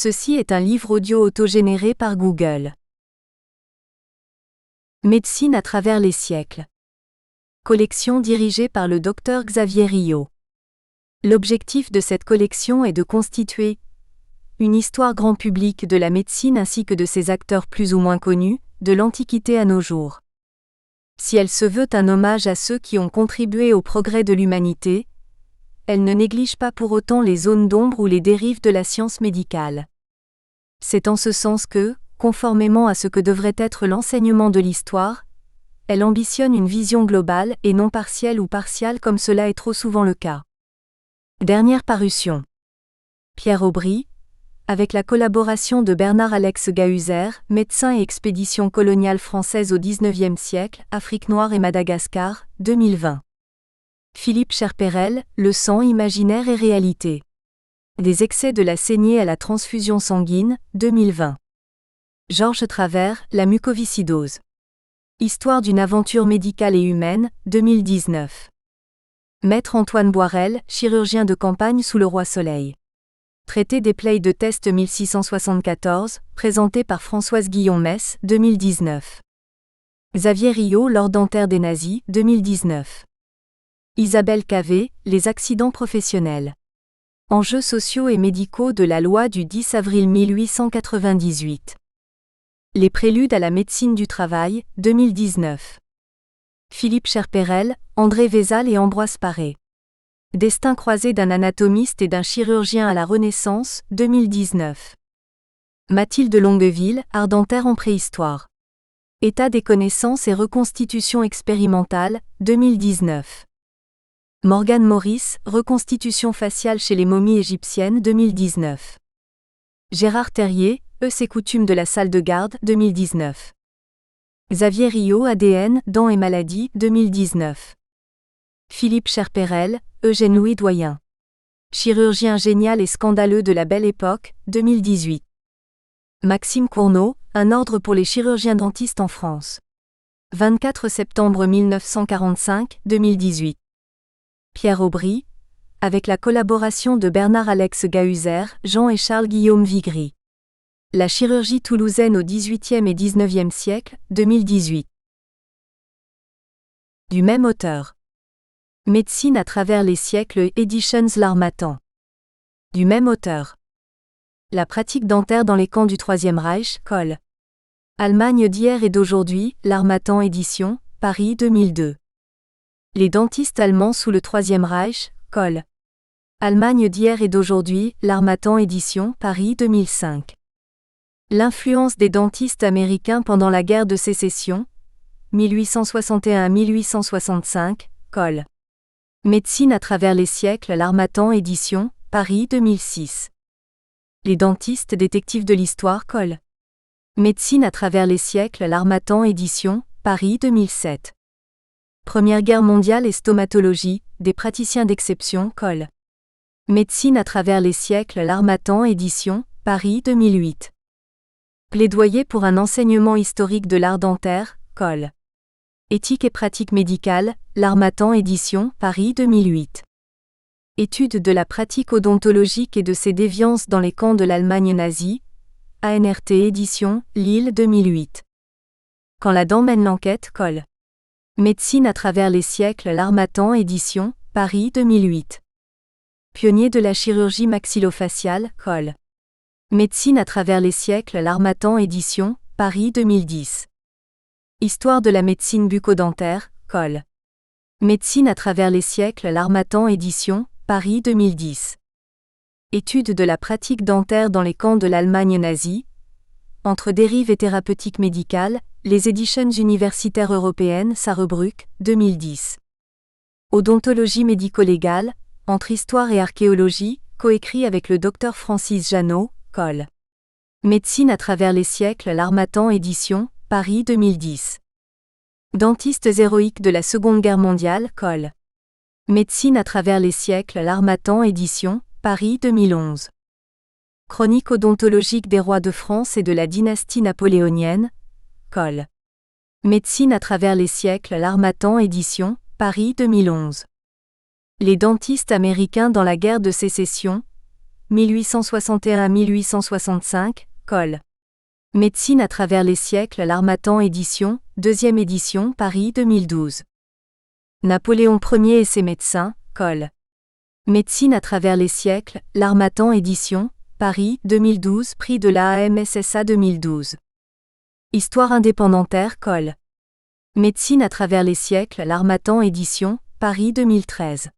Ceci est un livre audio autogénéré par Google. Médecine à travers les siècles. Collection dirigée par le Dr Xavier Rio. L'objectif de cette collection est de constituer une histoire grand public de la médecine ainsi que de ses acteurs plus ou moins connus, de l'Antiquité à nos jours. Si elle se veut un hommage à ceux qui ont contribué au progrès de l'humanité, elle ne néglige pas pour autant les zones d'ombre ou les dérives de la science médicale. C'est en ce sens que, conformément à ce que devrait être l'enseignement de l'histoire, elle ambitionne une vision globale et non partielle ou partiale comme cela est trop souvent le cas. Dernière parution. Pierre Aubry, avec la collaboration de Bernard-Alex Gahuzer, médecin et expédition coloniale française au XIXe siècle, Afrique noire et Madagascar, 2020. Philippe Cherperel, Le sang imaginaire et réalité. Des excès de la saignée à la transfusion sanguine, 2020. Georges Travers, La mucoviscidose. Histoire d'une aventure médicale et humaine, 2019. Maître Antoine Boirel, chirurgien de campagne sous le roi Soleil. Traité des plaies de test 1674, présenté par Françoise Guillon-Messe, 2019. Xavier Rio, L'or dentaire des nazis, 2019. Isabelle Cavé, Les accidents professionnels. Enjeux sociaux et médicaux de la loi du 10 avril 1898. Les préludes à la médecine du travail, 2019. Philippe Cherperel, André Vézal et Ambroise Paré. Destin croisé d'un anatomiste et d'un chirurgien à la Renaissance, 2019. Mathilde Longueville, Art dentaire en préhistoire. État des connaissances et reconstitution expérimentale, 2019. Morgane Maurice, Reconstitution faciale chez les momies égyptiennes, 2019. Gérard Terrier, Us et coutumes de la salle de garde, 2019. Xavier Rio, ADN, dents et maladies, 2019. Philippe Cherperel, Eugène-Louis Doyen. Chirurgien génial et scandaleux de la Belle Époque, 2018. Maxime Cournot, Un ordre pour les chirurgiens dentistes en France. 24 septembre 1945, 2018. Pierre Aubry, avec la collaboration de Bernard-Alex Gahuzer, Jean et Charles-Guillaume Vigry. La chirurgie toulousaine au XVIIIe et XIXe siècle, 2018. Du même auteur. Médecine à travers les siècles Editions L'Harmattan. Du même auteur. La pratique dentaire dans les camps du Troisième Reich, Col. Allemagne d'hier et d'aujourd'hui, L'Harmattan édition, Paris 2002. Les dentistes allemands sous le Troisième Reich, Col. Allemagne d'hier et d'aujourd'hui, L'Harmattan édition, Paris 2005. L'influence des dentistes américains pendant la guerre de sécession, 1861-1865, Col. Médecine à travers les siècles L'Harmattan édition, Paris 2006. Les dentistes détectives de l'histoire, Col. Médecine à travers les siècles L'Harmattan édition, Paris 2007. Première guerre mondiale et stomatologie, des praticiens d'exception, Col. Médecine à travers les siècles L'Harmattan édition, Paris 2008. Plaidoyer pour un enseignement historique de l'art dentaire, Col. Éthique et pratique médicale, L'Harmattan édition, Paris 2008. Étude de la pratique odontologique et de ses déviances dans les camps de l'Allemagne nazie, ANRT édition, Lille 2008. Quand la dent mène l'enquête, Col. Médecine à travers les siècles L'Harmattan édition, Paris 2008. Pionnier de la chirurgie maxillofaciale, Col. Médecine à travers les siècles L'Harmattan édition, Paris 2010. Histoire de la médecine bucco-dentaire, Col. Médecine à travers les siècles L'Harmattan édition, Paris 2010. Étude de la pratique dentaire dans les camps de l'Allemagne nazie. Entre dérives et thérapeutiques médicales, les éditions universitaires européennes Sarrebruck, 2010. Odontologie médico-légale, entre histoire et archéologie, coécrit avec le Dr Francis Janot, Col. Médecine à travers les siècles L'Harmattan édition, Paris 2010. Dentistes héroïques de la Seconde Guerre mondiale, Col. Médecine à travers les siècles L'Harmattan édition, Paris 2011. Chronique odontologique des rois de France et de la dynastie napoléonienne, Col. Médecine à travers les siècles L'Harmattan édition, Paris 2011. Les dentistes américains dans la guerre de sécession, 1861-1865, Col. Médecine à travers les siècles, l'Harmattan édition, 2e édition, Paris 2012. Napoléon Ier et ses médecins, Col. Médecine à travers les siècles, l'Harmattan édition, Paris 2012, prix de la AMSSA 2012. Histoire indépendamentaire, Col. Médecine à travers les siècles, l'Harmattan édition, Paris 2013.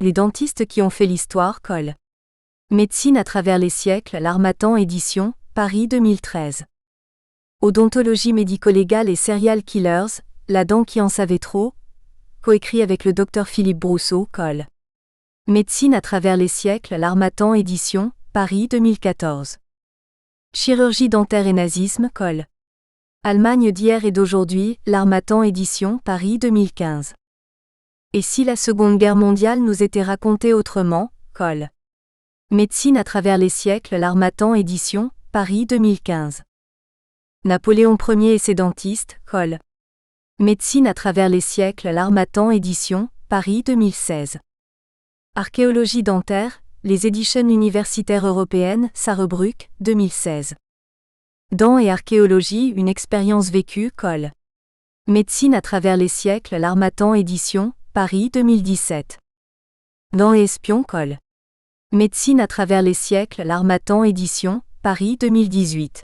Les dentistes qui ont fait l'histoire, Col. Médecine à travers les siècles, l'Harmattan édition, Paris 2013. Odontologie médico-légale et serial killers, la dent qui en savait trop, coécrit avec le Dr Philippe Brousseau, Col. Médecine à travers les siècles, l'Harmattan édition, Paris 2014. Chirurgie dentaire et nazisme, Col. Allemagne d'hier et d'aujourd'hui, l'Harmattan édition, Paris 2015. Et si la Seconde Guerre mondiale nous était racontée autrement, Col. Médecine à travers les siècles, l'Harmattan édition, Paris 2015. Napoléon Ier et ses dentistes, Col. Médecine à travers les siècles, l'Harmattan édition, Paris 2016. Archéologie dentaire, les éditions universitaires européennes, Sarrebruck, 2016. Dents et archéologie, une expérience vécue, Col. Médecine à travers les siècles, l'Harmattan édition, Paris 2017. Dents et espions, Col. Médecine à travers les siècles, l'Harmattan édition, Paris 2018.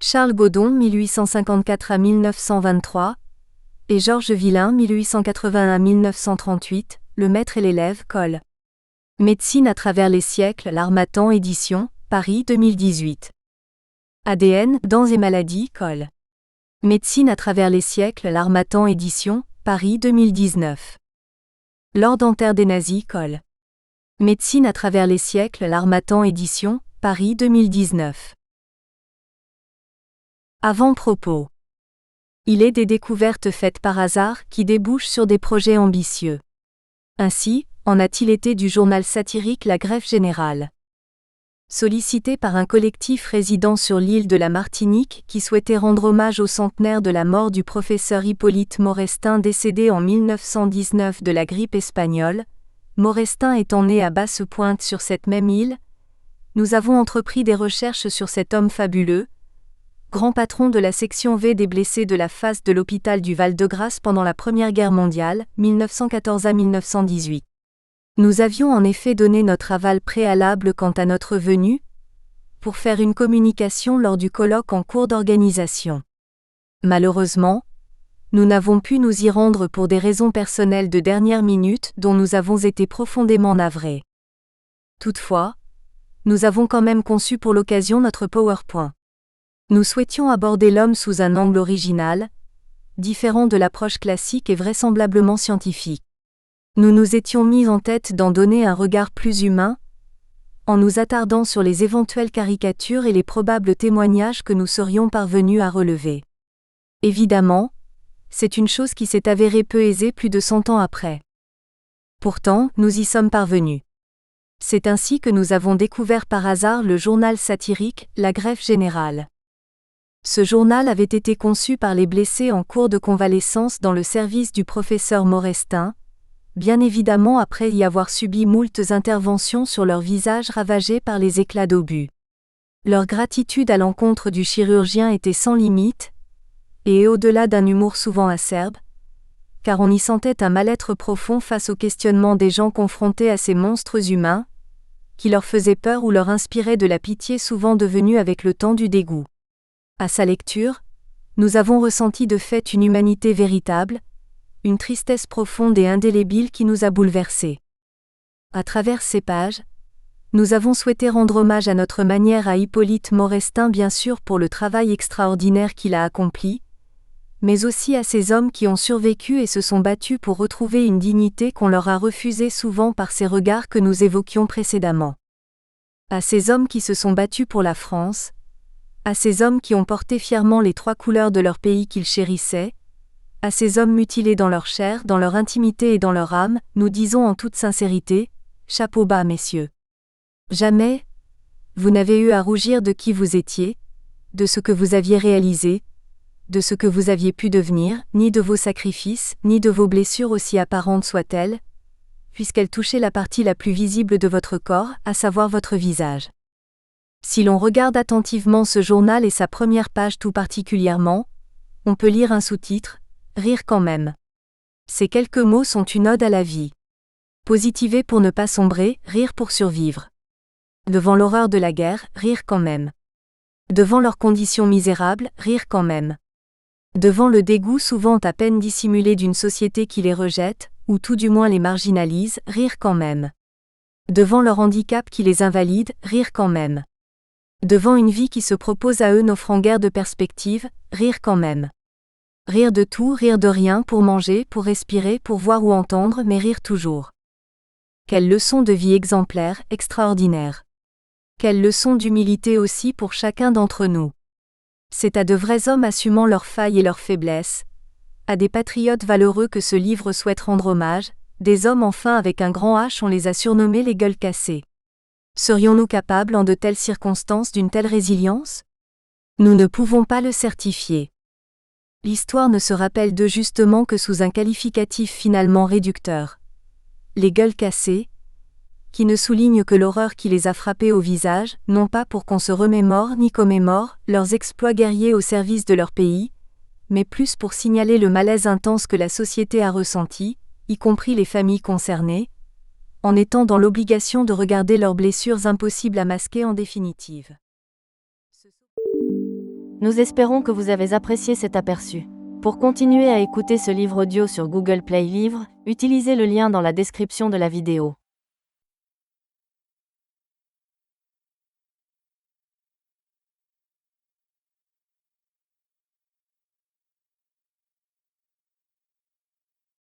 Charles Godon 1854 à 1923 et Georges Villain 1881 à 1938, Le maître et l'élève, Col. Médecine à travers les siècles, l'Harmattan édition, Paris 2018. ADN, dents et maladies, Col. Médecine à travers les siècles, l'Harmattan édition, Paris 2019. L'or dentaire des nazis, Col. Médecine à travers les siècles, l'Harmattan édition, Paris 2019. Avant-propos. Il est des découvertes faites par hasard qui débouchent sur des projets ambitieux. Ainsi, en a-t-il été du journal satirique La Greffe Générale. Sollicité par un collectif résidant sur l'île de la Martinique qui souhaitait rendre hommage au centenaire de la mort du professeur Hippolyte Morestin décédé en 1919 de la grippe espagnole, Morestin étant né à Basse-Pointe sur cette même île, nous avons entrepris des recherches sur cet homme fabuleux, grand patron de la section V des blessés de la face de l'hôpital du Val-de-Grâce pendant la Première Guerre mondiale, 1914 à 1918. Nous avions en effet donné notre aval préalable quant à notre venue, pour faire une communication lors du colloque en cours d'organisation. Malheureusement, nous n'avons pu nous y rendre pour des raisons personnelles de dernière minute dont nous avons été profondément navrés. Toutefois, nous avons quand même conçu pour l'occasion notre PowerPoint. Nous souhaitions aborder l'homme sous un angle original, différent de l'approche classique et vraisemblablement scientifique. Nous nous étions mis en tête d'en donner un regard plus humain, en nous attardant sur les éventuelles caricatures et les probables témoignages que nous serions parvenus à relever. Évidemment, c'est une chose qui s'est avérée peu aisée plus de 100 ans après. Pourtant, nous y sommes parvenus. C'est ainsi que nous avons découvert par hasard le journal satirique La Greffe Générale. Ce journal avait été conçu par les blessés en cours de convalescence dans le service du professeur Morestin, bien évidemment après y avoir subi moultes interventions sur leurs visages ravagés par les éclats d'obus. Leur gratitude à l'encontre du chirurgien était sans limite, et au-delà d'un humour souvent acerbe, car on y sentait un mal-être profond face au questionnement des gens confrontés à ces monstres humains, qui leur faisaient peur ou leur inspiraient de la pitié souvent devenue avec le temps du dégoût. À sa lecture, nous avons ressenti de fait une humanité véritable, une tristesse profonde et indélébile qui nous a bouleversés. À travers ces pages, nous avons souhaité rendre hommage à notre manière à Hippolyte Morestin bien sûr pour le travail extraordinaire qu'il a accompli, mais aussi à ces hommes qui ont survécu et se sont battus pour retrouver une dignité qu'on leur a refusée souvent par ces regards que nous évoquions précédemment. À ces hommes qui se sont battus pour la France, à ces hommes qui ont porté fièrement les 3 couleurs de leur pays qu'ils chérissaient, à ces hommes mutilés dans leur chair, dans leur intimité et dans leur âme, nous disons en toute sincérité, chapeau bas messieurs. Jamais, vous n'avez eu à rougir de qui vous étiez, de ce que vous aviez réalisé, de ce que vous aviez pu devenir, ni de vos sacrifices, ni de vos blessures aussi apparentes soient-elles, puisqu'elle touchait la partie la plus visible de votre corps, à savoir votre visage. Si l'on regarde attentivement ce journal et sa première page tout particulièrement, on peut lire un sous-titre, « Rire quand même ». Ces quelques mots sont une ode à la vie. Positiver pour ne pas sombrer, rire pour survivre. Devant l'horreur de la guerre, rire quand même. Devant leurs conditions misérables, rire quand même. Devant le dégoût souvent à peine dissimulé d'une société qui les rejette, ou tout du moins les marginalise, rire quand même. Devant leur handicap qui les invalide, rire quand même. Devant une vie qui se propose à eux n'offrant guère de perspective, rire quand même. Rire de tout, rire de rien, pour manger, pour respirer, pour voir ou entendre, mais rire toujours. Quelle leçon de vie exemplaire, extraordinaire. Quelle leçon d'humilité aussi pour chacun d'entre nous. C'est à de vrais hommes assumant leurs failles et leurs faiblesses, à des patriotes valeureux que ce livre souhaite rendre hommage, des hommes enfin avec un grand H, on les a surnommés les gueules cassées. Serions-nous capables en de telles circonstances d'une telle résilience ? Nous ne pouvons pas le certifier. L'histoire ne se rappelle d'eux justement que sous un qualificatif finalement réducteur. Les gueules cassées, qui ne soulignent que l'horreur qui les a frappés au visage, non pas pour qu'on se remémore ni commémore leurs exploits guerriers au service de leur pays, mais plus pour signaler le malaise intense que la société a ressenti, y compris les familles concernées, en étant dans l'obligation de regarder leurs blessures impossibles à masquer en définitive. Nous espérons que vous avez apprécié cet aperçu. Pour continuer à écouter ce livre audio sur Google Play Livres, utilisez le lien dans la description de la vidéo.